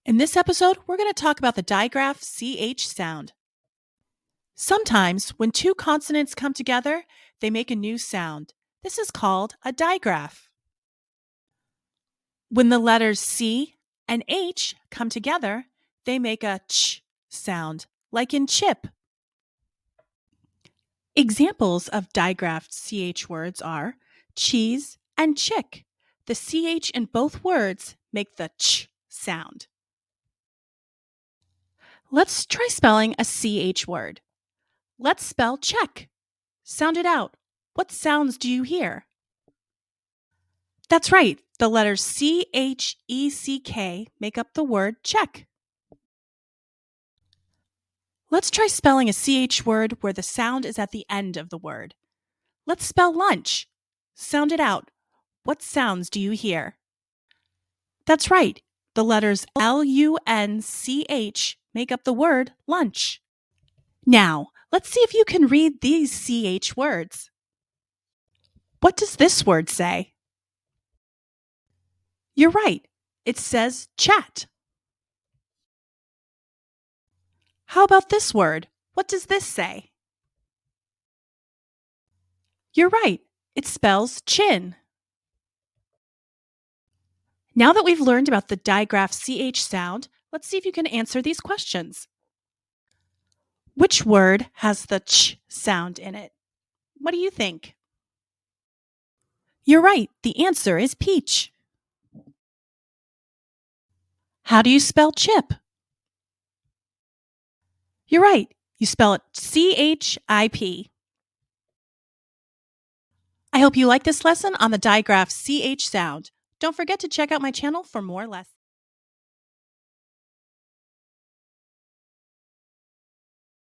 In this episode, we're going to talk about the digraph CH sound. Sometimes, when two consonants come together, they make a new sound. This is called a digraph. When the letters C and H come together, they make a ch sound, like in chip. Examples of digraphed CH words are cheese and chick. The CH in both words make the ch sound. Let's try spelling a CH word. Let's spell check. Sound it out. What sounds do you hear? That's right. The letters C, H, E, C, K make up the word check. Let's try spelling a CH word where the sound is at the end of the word. Let's spell lunch. Sound it out. What sounds do you hear? That's right. The letters LUNCH make up the word lunch. Now, let's see if you can read these CH words. What does this word say? You're right. It says chat. How about this word? What does this say? You're right. It spells chin. Now that we've learned about the digraph CH sound, let's see if you can answer these questions. Which word has the ch sound in it? What do you think? You're right. The answer is peach. How do you spell chip? You're right. You spell it CHIP. I hope you like this lesson on the digraph CH sound. Don't forget to check out my channel for more lessons.